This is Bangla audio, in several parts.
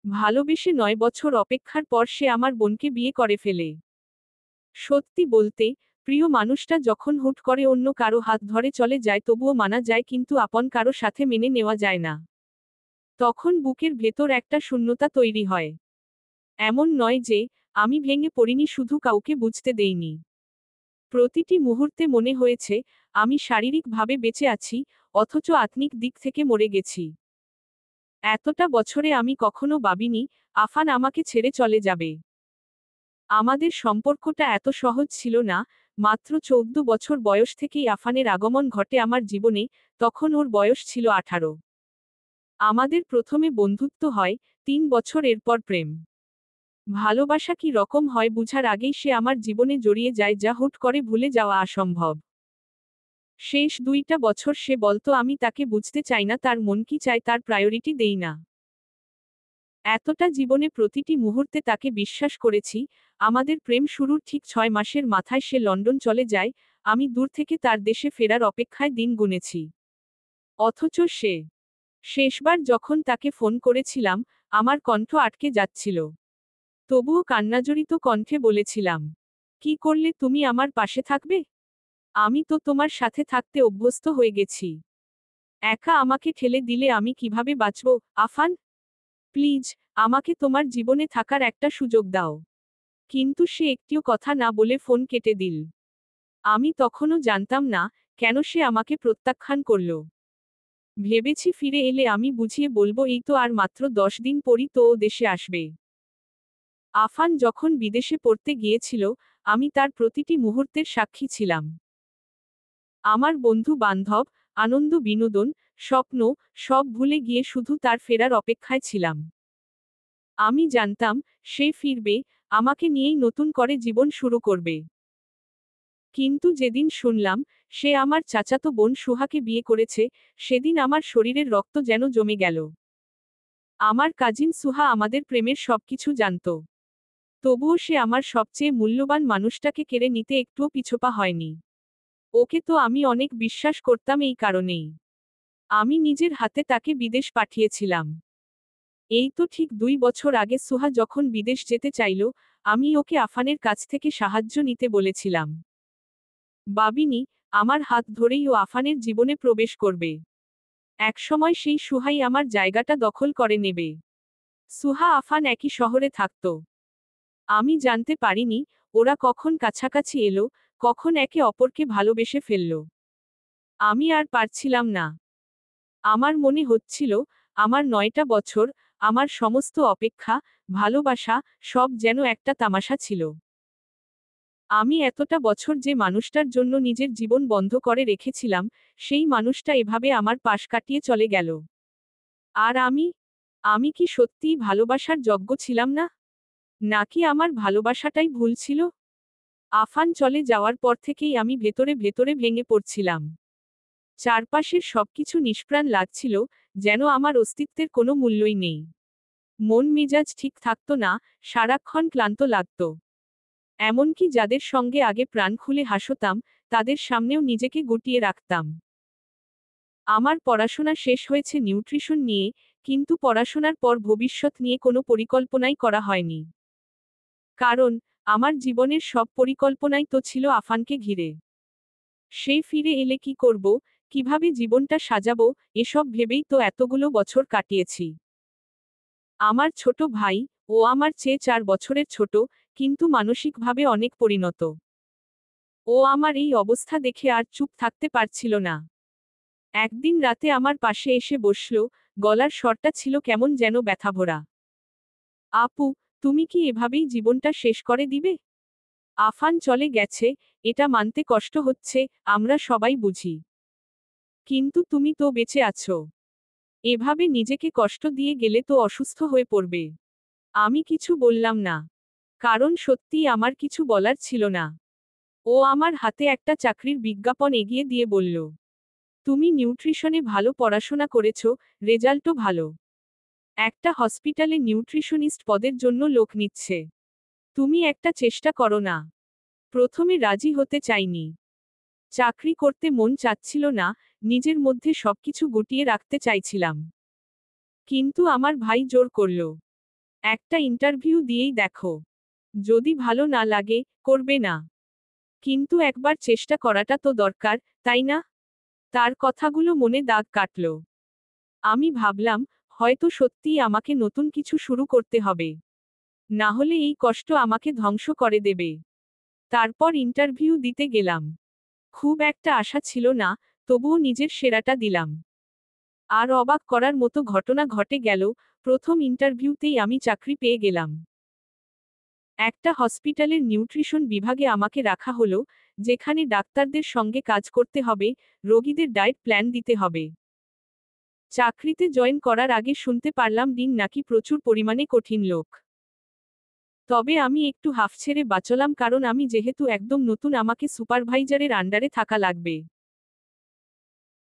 ভালোবেসে 9 বছর অপেক্ষার পর সে আমার বোনকে বিয়ে করে ফেলে। সত্যি বলতে, প্রিয় মানুষটা যখন হুট করে অন্য কারো হাত ধরে চলে যায় তবুও মানা যায়, কিন্তু আপন কারো সাথে মেনে নেওয়া যায় না। তখন বুকের ভেতর একটা শূন্যতা তৈরি হয়। এমন নয় যে আমি ভেঙে পড়িনি, শুধু কাউকে বুঝতে দেইনি। প্রতিটি মুহূর্তে মনে হয়েছে আমি শারীরিকভাবে বেঁচে আছি, অথচ আত্মিক দিক থেকে মরে গেছি। এতটা বছরে আমি কখনো ভাবিনি আফান আমাকে ছেড়ে চলে যাবে। আমাদের সম্পর্কটা এত সহজ ছিল না। মাত্র 14 বছর বয়স থেকেই আফানের আগমন ঘটে আমার জীবনে, তখন ওর বয়স ছিল 18। আমাদের প্রথমে বন্ধুত্ব হয়, 3 বছর এরপর প্রেম। ভালোবাসা কি রকম হয় বুঝার আগেই সে আমার জীবনে জড়িয়ে যায়, যা হুট করে ভুলে যাওয়া অসম্ভব। শেষ 2টা বছর সে বলতো আমি তাকে বুঝতে চাই না, তার মন কি চায় তার প্রায়োরিটি দেই না। এতটা জীবনে প্রতিটি মুহূর্তে তাকে বিশ্বাস করেছি। আমাদের প্রেম শুরুর ঠিক 6 মাসের মাথায় সে লন্ডন চলে যায়। আমি দূর থেকে তার দেশে ফেরার অপেক্ষায় দিন গুনেছি। অথচ সে শেষবার যখন তাকে ফোন করেছিলাম, আমার কণ্ঠ আটকে যাচ্ছিল। তবুও কান্নাজড়িত কণ্ঠে বলেছিলাম, কি করলে তুমি আমার পাশে থাকবে? আমি তো তোমার সাথে থাকতে অভ্যস্ত হয়ে গেছি। একা আমাকে ঠেলে দিলে আমি কিভাবে বাঁচব? আফান, প্লিজ, আমাকে তোমার জীবনে থাকার একটা সুযোগ দাও। কিন্তু সে একটিও কথা না বলে ফোন কেটে দিল। আমি তখনও জানতাম না কেন সে আমাকে প্রত্যাখ্যান করল। ভেবেছি ফিরে এলে আমি বুঝিয়ে বলবো এই তো আর মাত্র 10 দিন পরই তো ও দেশে আসবে। আফান যখন বিদেশে পড়তে গিয়েছিল, আমি তার প্রতিটি মুহূর্তের সাক্ষী ছিলাম। আমার বন্ধু বান্ধব, আনন্দ বিনোদন, স্বপ্ন, সব ভুলে গিয়ে শুধু তার ফেরার অপেক্ষায় ছিলাম। আমি জানতাম সে ফিরবে, আমাকে নিয়েই নতুন করে জীবন শুরু করবে। কিন্তু যেদিন শুনলাম সে আমার চাচাতো বোন সুহাকে বিয়ে করেছে, সেদিন আমার শরীরের রক্ত যেন জমে গেল। আমার কাজিন সুহা আমাদের প্রেমের সবকিছু জানত। তবুও সে আমার সবচেয়ে মূল্যবান মানুষটাকে কেড়ে নিতে একটুও পিছপা হয়নি। ওকে তো আমি অনেক বিশ্বাস করতাম, এই কারণেই আমি নিজের হাতে তাকে বিদেশ পাঠিয়েছিলাম। এই তো ঠিক 2 বছর আগে সুহা যখন বিদেশ যেতে চাইল, আমি ওকে আফানের কাছ থেকে সাহায্য নিতে বলেছিলাম। ভাবিনি আমার হাত ধরেই ও আফানের জীবনে প্রবেশ করবে। একসময় সেই সুহাই আমার জায়গাটা দখল করে নেবে। সুহা আফান একই শহরে থাকত। আমি জানতে পারিনি ওরা কখন কাছাকাছি এলো, কখন একে অপরকে ভালোবেসে ফেলল। আমি আর পারছিলাম না। আমার মনে হচ্ছিল আমার 9টা বছর, আমার সমস্ত অপেক্ষা, ভালোবাসা, সব যেন একটা তামাশা ছিল। আমি এতটা বছর যে মানুষটার জন্য নিজের জীবন বন্ধ করে রেখেছিলাম, সেই মানুষটা এভাবে আমার পাশ কাটিয়ে চলে গেল। আর আমি আমি কি সত্যিই ভালোবাসার যোগ্য ছিলাম না? নাকি আমার ভালোবাসাটাই ভুল ছিল? আফান চলে যাওয়ার পর থেকেই আমি ভেতরে ভেতরে ভেঙে পড়ছিলাম। চারপাশের সবকিছু নিষ্প্রাণ লাগছিল, যেন আমার অস্তিত্বের কোনো মূল্যই নেই। মন মেজাজ ঠিক থাকতো না, সারাক্ষণ ক্লান্ত লাগতো। এমনকি যাদের সঙ্গে আগে প্রাণ খুলে হাসতাম, তাদের সামনেও নিজেকে গুটিয়ে রাখতাম। আমার পড়াশোনা শেষ হয়েছে নিউট্রিশন নিয়ে, কিন্তু পড়াশোনার পর ভবিষ্যৎ নিয়ে কোনো পরিকল্পনাই করা হয়নি। কারণ আমার জীবনের সব পরিকল্পনাই তো ছিল আফানকে ঘিরে। সে ফিরে এলে কি করব, কিভাবে জীবনটা সাজাবো, এসব ভেবেই তো এতগুলো বছর কাটিয়েছি। আমার ছোট ভাই, ও আমার চেয়ে 4 বছরের ছোট, কিন্তু মানসিকভাবে অনেক পরিণত। ও আমার এই অবস্থা দেখে আর চুপ থাকতে পারছিল না। একদিন রাতে আমার পাশে এসে বসল, গলার স্বরটা ছিল কেমন যেন ব্যথাভরা। আপু, তুমি কি এভাবেই জীবনটা শেষ করে দিবে? আফান চলে গেছে, এটা মানতে কষ্ট হচ্ছে, আমরা সবাই বুঝি। কিন্তু তুমি তো বেঁচে আছো। এভাবে নিজেকে কষ্ট দিয়ে গেলে তো অসুস্থ হয়ে পড়বে। আমি কিছু বললাম না। কারণ সত্যিই আমার কিছু বলার ছিল না। ও আমার হাতে একটা চাকরির বিজ্ঞাপন এগিয়ে দিয়ে বলল, তুমি নিউট্রিশনে ভালো পড়াশোনা করেছ, রেজাল্টও ভালো। একটা হসপিটালে নিউট্রিশনিস্ট পদের জন্য লোক নিচ্ছে। তুমি একটা চেষ্টা করো না। প্রথমে রাজি হতে চাইনি। চাকরি করতে মন চাচ্ছিল না, নিজের মধ্যে সবকিছু গুটিয়ে রাখতে চাইছিলাম। কিন্তু আমার ভাই জোর করল। একটা ইন্টারভিউ দিয়েই দেখো, যদি ভালো না লাগে, করবে না। কিন্তু একবার চেষ্টা করাটা তো দরকার, তাই না? তার কথাগুলো মনে দাগ কাটল। আমি ভাবলাম, হয়তো সত্যিই আমাকে নতুন কিছু শুরু করতে হবে। না হলে এই কষ্ট আমাকে ধ্বংস করে দেবে। তারপর ইন্টারভিউ দিতে গেলাম। খুব একটা আশা ছিল না, তবুও নিজের সেরাটা দিলাম। আর অবাক করার মতো ঘটনা ঘটে গেল, প্রথম ইন্টারভিউতেই আমি চাকরি পেয়ে গেলাম। একটা হসপিটালের নিউট্রিশন বিভাগে আমাকে রাখা হলো, যেখানে ডাক্তারদের সঙ্গে কাজ করতে হবে, রোগীদের ডায়েট প্ল্যান দিতে হবে। চাকরিতে জয়েন করার আগে শুনতে পারলাম ডিন নাকি প্রচুর পরিমাণে কঠিন লোক। তবে আমি একটু হাফ ছেড়ে বাঁচলাম, কারণ আমি যেহেতু একদম নতুন, আমাকে সুপারভাইজারের আন্ডারে থাকা লাগবে।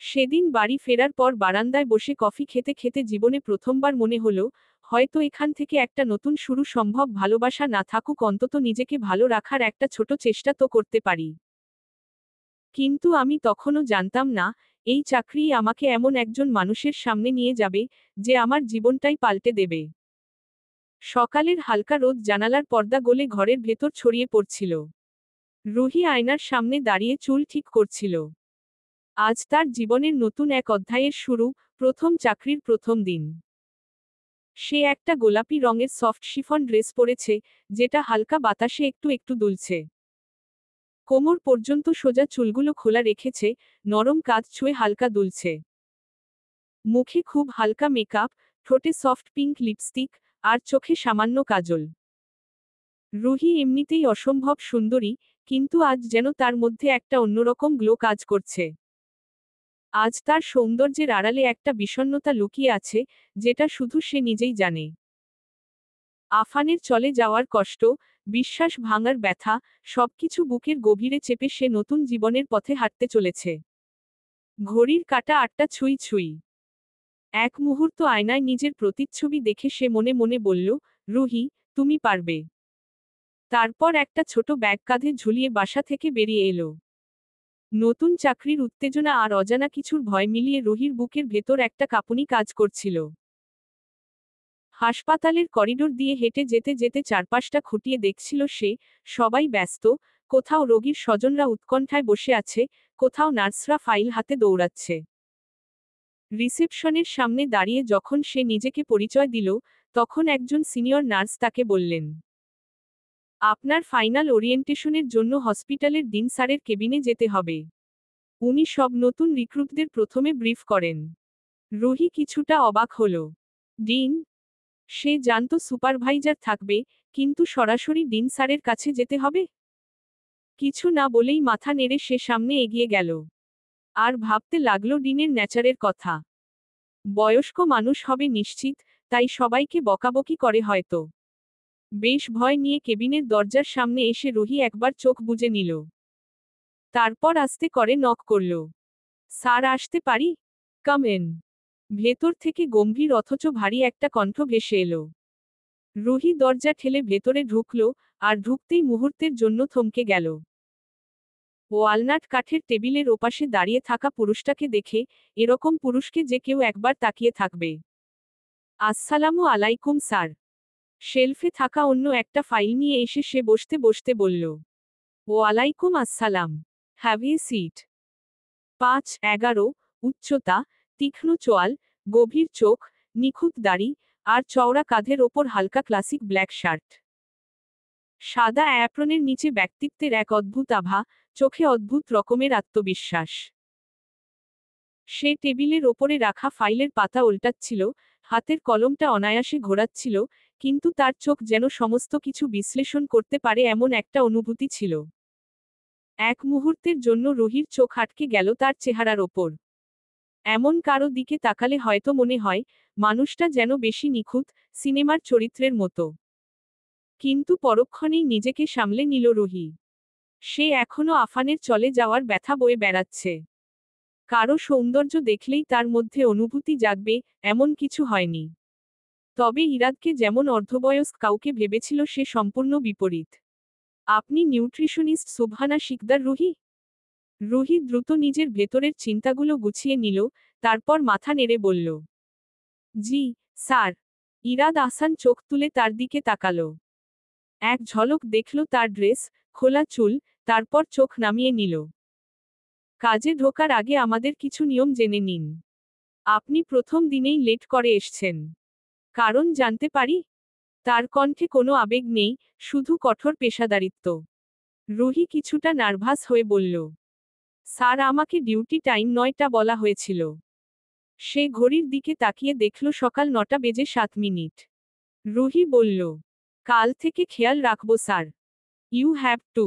সেদিন বাড়ি ফেরার পর বারান্দায় বসে কফি খেতে খেতে জীবনে প্রথমবার মনে হলো, হয়তো এখান থেকে একটা নতুন শুরু সম্ভব। ভালোবাসা না থাকুক, অন্তত নিজেকে ভালো রাখার একটা ছোট চেষ্টা তো করতে পারি। কিন্তু আমি তখনও জানতাম না, এই চাকরিই আমাকে এমন একজন মানুষের সামনে নিয়ে যাবে, যে আমার জীবনটাই পাল্টে দেবে। সকালের হালকা রোদ জানালার পর্দা গলে ঘরের ভেতর ছড়িয়ে পড়ছিল। রুহি আয়নার সামনে দাঁড়িয়ে চুল ঠিক করছিল। আজ তার জীবনের নতুন এক অধ্যায়ের শুরু, প্রথম চাকরির প্রথম দিন। সে একটা গোলাপি রঙের সফট শিফন ড্রেস পরেছে, যেটা হালকা বাতাসে একটু একটু দুলছে। কোমর পর্যন্ত সোজা চুলগুলো খোলা রেখেছে, নরম কাঁধ ছুঁয়ে হালকা দুলছে। মুখে খুব হালকা মেকআপ, ঠোঁটে সফট পিঙ্ক লিপস্টিক, আর চোখে সামান্য কাজল। রুহি এমনিতেই অসম্ভব সুন্দরী, কিন্তু আজ যেন তার মধ্যে একটা অন্যরকম গ্লো কাজ করছে। আজ তার সৌন্দর্যের আড়ালে একটা বিষণ্ণতা লুকিয়ে আছে, যেটা শুধু সে নিজেই জানে। আফানের চলে যাওয়ার কষ্ট, বিশ্বাস ভাঙার ব্যথা, সবকিছু বুকের গভীরে চেপে সে নতুন জীবনের পথে হাঁটতে চলেছে। ঘড়ির কাঁটা 8টা ছুঁই ছুঁই। এক মুহূর্ত আয়নায় নিজের প্রতিচ্ছবি দেখে সে মনে মনে বলল, রুহি, তুমি পারবে। তারপর একটা ছোট ব্যাগ কাঁধে ঝুলিয়ে বাসা থেকে বেরিয়ে এলো। নতুন চাকরির উত্তেজনা আর অজানা কিছুর ভয় মিলিয়ে রুহির বুকের ভেতর একটা কাঁপুনি কাজ করছিল। হাসপাতালের করিডোর দিয়ে হেঁটে যেতে যেতে চারপাশটা খুঁটিয়ে দেখছিল সে, সবাই ব্যস্ত, কোথাও রোগীর স্বজনরা উৎকণ্ঠায় বসে আছে, কোথাও নার্সরা ফাইল হাতে দৌড়াচ্ছে। রিসেপশনের সামনে দাঁড়িয়ে যখন সে নিজেকে পরিচয় দিল, তখন একজন সিনিয়র নার্স তাকে বললেন, আপনার ফাইনাল ওরিয়েন্টেশনের জন্য হসপিটালের ডিন স্যারের কেবিনে যেতে হবে। উনি সব নতুন রিক্রুটদের প্রথমে ব্রিফ করেন। রুহি কিছুটা অবাক হল। ডিন? সে জানত সুপারভাইজার থাকবে, কিন্তু সরাসরি ডিন স্যারের কাছে যেতে হবে? কিছু না বলেই মাথা নেড়ে সে সামনে এগিয়ে গেল। আর ভাবতে লাগলো ডিনের নেচারের কথা। বয়স্ক মানুষ হবে নিশ্চিত, তাই সবাইকে বকাবকি করে হয়তো। বেশ ভয় নিয়ে কেবিনের দরজার সামনে এসে রুহি একবার চোখ বুজে নিল। তারপর আস্তে করে নক করল। স্যার, আসতে পারি? Come in. ভেতর থেকে গম্ভীর অথচ ভারী একটা কণ্ঠ ভেসে এলো। রুহি দরজা ঠেলে ভেতরে ঢুকল, আর ঢুকতেই মুহূর্তের জন্য থমকে গেল। ওয়ালনাট কাঠের টেবিলের ওপাশে দাঁড়িয়ে থাকা পুরুষটাকে দেখে, এরকম পুরুষকে যে কেউ একবার তাকিয়ে থাকবে। আসসালামু আলাইকুম স্যার। শেলফে থাকা অন্য একটা ফাইল নিয়ে এসে সে বসতে বসতে বলল। ওয়ালাইকুম আসসালাম। Have a seat. 5'11", উচ্চতা, তীক্ষ্ণ চোয়াল, গভীর চোখ, নিখুঁত দাড়ি, আর চওড়া কাঁধের ওপর হালকা ক্লাসিক ব্ল্যাক শার্ট। সাদা অ্যাপ্রনের নিচে ব্যক্তিত্বের এক অদ্ভুত আভা, চোখে অদ্ভুত রকমের আত্মবিশ্বাস। সে টেবিলের ওপরে রাখা ফাইলের পাতা উল্টাচ্ছিল, হাতের কলমটা অনায়াসে ঘোরাচ্ছিল, কিন্তু তার চোখ যেন সমস্ত কিছু বিশ্লেষণ করতে পারে এমন একটা অনুভূতি ছিল। এক মুহূর্তের জন্য রুহির চোখ আটকে গেল তার চেহারার ওপর। এমন কারো দিকে তাকালে হয়তো মনে হয়, মানুষটা যেন বেশি নিখুঁত, সিনেমার চরিত্রের মতো। কিন্তু পরক্ষণেই নিজেকে সামলে নিল রুহি। সে এখনো আফানের চলে যাওয়ার ব্যথা বয়ে বেড়াচ্ছে। কারো সৌন্দর্য দেখলেই তার মধ্যে অনুভূতি জাগবে, এমন কিছু হয়নি। তবে ইরাদকে যেমন অর্ধবয়স্ক কাউকে ভেবেছিল, সে সম্পূর্ণ বিপরীত। আপনি নিউট্রিশনিস্ট সুবহানা শিকদার রুহি? রুহি দ্রুত নিজের ভেতরের চিন্তাগুলো গুছিয়ে নিল, তারপর মাথা নেড়ে বলল, জি, স্যার। ইরাদ আহসান চোখ তুলে তার দিকে তাকালো। এক ঝলক দেখল তার ড্রেস, খোলা চুল, তারপর চোখ নামিয়ে নিল। কাজে ঢোকার আগে আমাদের কিছু নিয়ম জেনে নিন। আপনি প্রথম দিনেই লেট করে এসছেন। কারণ জানতে পারি? তার কণ্ঠে কোনো আবেগ নেই, শুধু কঠোর পেশাদারিত্ব। রুহি কিছুটা নার্ভাস হয়ে বলল, স্যার আমাকে ডিউটি টাইম 9টা বলা হয়েছিল। সে ঘড়ির দিকে তাকিয়ে দেখল সকাল 9:07। রুহি বলল, কাল থেকে খেয়াল রাখবো স্যার। You have to.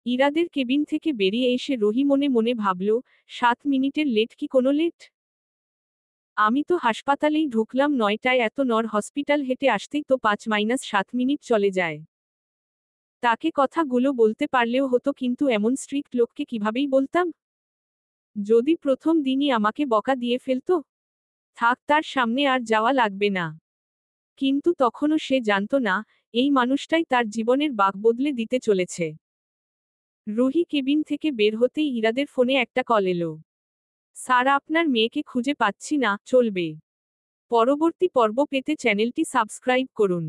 ইরাদের কেবিন থেকে বেরিয়ে এসে রুহি মনে মনে ভাবল, 7 মিনিটের লেট কি কোনো লেট? আমি তো হাসপাতালেই ঢুকলাম 9টায়, এত নর হসপিটাল হেঁটে আসতেই তো 5-7 মিনিট চলে যায়। তাকে কথাগুলো বলতে পারলেও হতো, কিন্তু এমন স্ট্রিক্ট লোককে কিভাবেই বলতাম? যদি প্রথম দিনই আমাকে বকা দিয়ে ফেলতো? থাক, তার সামনে আর যাওয়া লাগবে না। কিন্তু তখনও সে জানত না, এই মানুষটাই তার জীবনের বাঁক বদলে দিতে চলেছে। রুহি কেবিন থেকে বের হতেই ইরাদের ফোনে একটা কল এলো। স্যার, আপনার মেয়েকে খুঁজে পাচ্ছি না। চলবে। পরবর্তী পর্ব পেতে চ্যানেলটি সাবস্ক্রাইব করুন।